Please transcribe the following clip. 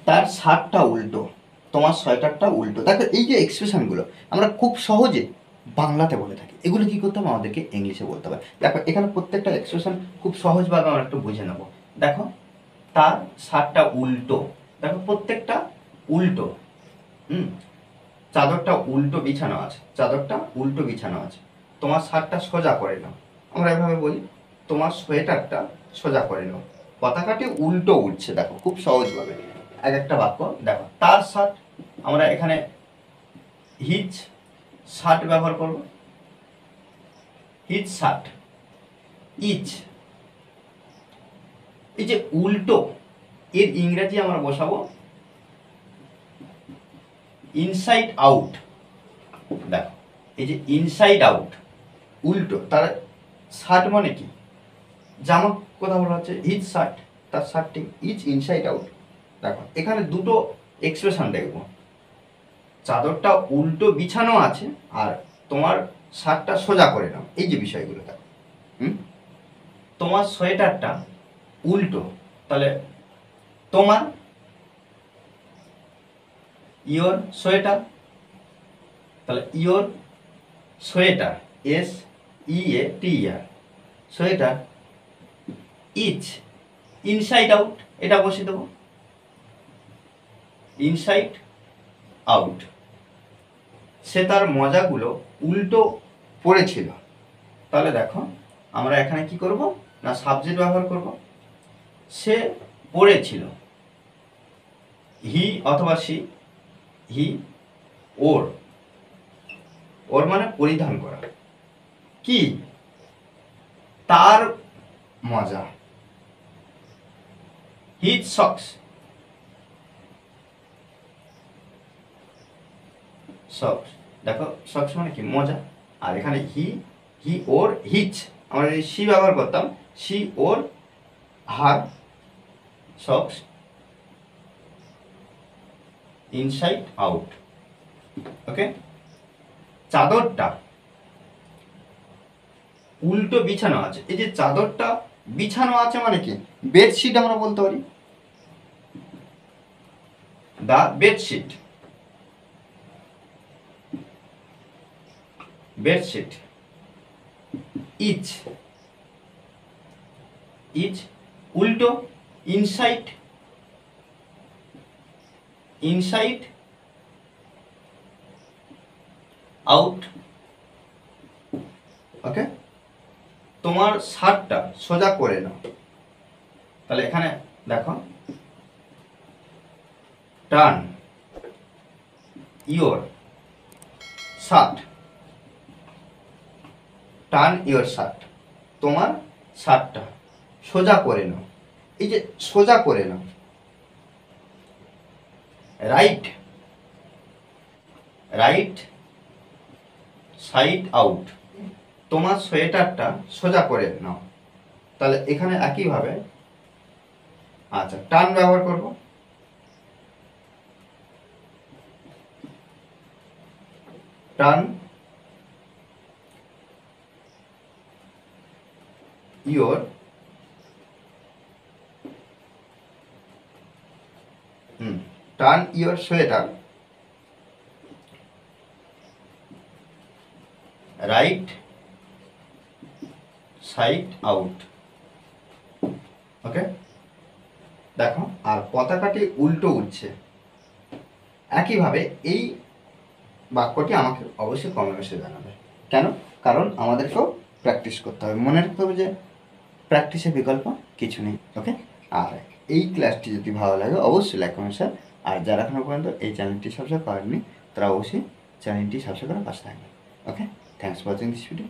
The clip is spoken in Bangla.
তার শার্টটা উল্টো, তোমার সোয়েটারটা উল্টো। দেখো এই যে এক্সপ্রেশনগুলো আমরা খুব সহজে বাংলাতে বলে থাকি, এগুলো কী করতে হবে আমাদেরকে ইংলিশে বলতে হবে। দেখো এখানে প্রত্যেকটা এক্সপ্রেশন খুব সহজভাবে আমরা একটু বুঝে নেব। দেখো তার শার্টটা উল্টো, দেখো প্রত্যেকটা উল্টো। চাদরটা উল্টো বিছানো আছে, চাদরটা উল্টো বিছানো আছে। তোমার শার্টটা সোজা করে নাও, আমরা এভাবে বলি তোমার সোয়েটারটা সোজা করে নাও। পতাকাটি উল্টো উঠছে, দেখো খুব সহজভাবে এক একটা বাক্য। দেখো তার শার্ট, আমরা এখানে হিজ শার্ট ব্যবহার করব, হিজ শার্ট। ইচ, এই যে উল্টো এর ইংরেজি আমরা বসাবো ইনসাইড আউট। দেখো এই যে ইনসাইড আউট উল্টো, তার শার্ট মানে কি, জামা কথা বলা হচ্ছে হিজ শার্ট, তার শার্টটি ইজ ইনসাইড আউট। দেখো এখানে দুটো এক্সপ্রেশন দেখবো, চাদরটা উল্টো বিছানো আছে আর তোমার শার্টটা সোজা করে নাও। এই যে বিষয়গুলো দেখো, তোমার সোয়েটারটা উল্টো, তাহলে তোমার ইয়োর সোয়েটার, তাহলে your sweater SEATER sweater is inside out, এটা বসে দেবো ইনসাইড আউট। সে তার মজাগুলো উল্টো পড়েছিল, তাহলে দেখো আমরা এখানে কি করব না সাবজেক্ট ব্যবহার করব। সে পড়েছিল, হি অথবা সি, হি ওর, ওর মানে পরিধান করা, কি তার মজা, হিজ সক্স, সক্স। দেখো সক্স মানে কি মজা, আর এখানে হি ওর হিজ, আমরা যদি সি ব্যবহার করতাম সি ওর হার সক্স ইনসাইড আউট। ওকে, চাদরটা উল্টো বিছানো আছে, এই যে চাদরটা বিছানো আছে মানে কি বেডশিট আমরা বলতে পারি, দা বেডশিট, বেডশিট। ইচ, ইচ উল্টো ইনসাইড, ইনসাইড আউট। ওকে, তোমার শার্টটা সোজা করে নাও, তাহলে এখানে দেখো turn your shirt, turn your shirt, তোমার শার্টটা সোজা করে নাও, এই যে সোজা করে নাও। রাইট, রাইট সাইড আউট, তোমার সোয়েটারটা সোজা করে নাও, তাহলে এখানে একইভাবে আচ্ছা টার্ন ব্যবহার করব, turn your turn your sweater right side out. Okay, দেখো আর পতাকাটি উল্টো উঠছে, একইভাবে এই বাক্যটি আমাকে অবশ্যই কমেন্টে জানাবে। কেন? কারণ আমাদেরকেও প্র্যাকটিস করতে হবে, মনে রাখতে হবে যে প্র্যাকটিসের বিকল্প কিছু নেই। ওকে, আর এই ক্লাসটি যদি ভালো লাগে অবশ্যই লাইক কমেন্ট শেয়ার, আর যারা এখনো পর্যন্ত এই চ্যানেলটি সাবস্ক্রাইব করেননি তারা অবশ্যই চ্যানেলটি সাবস্ক্রাইব করে পাশে থাকবেন। Okay, thanks for watching this video.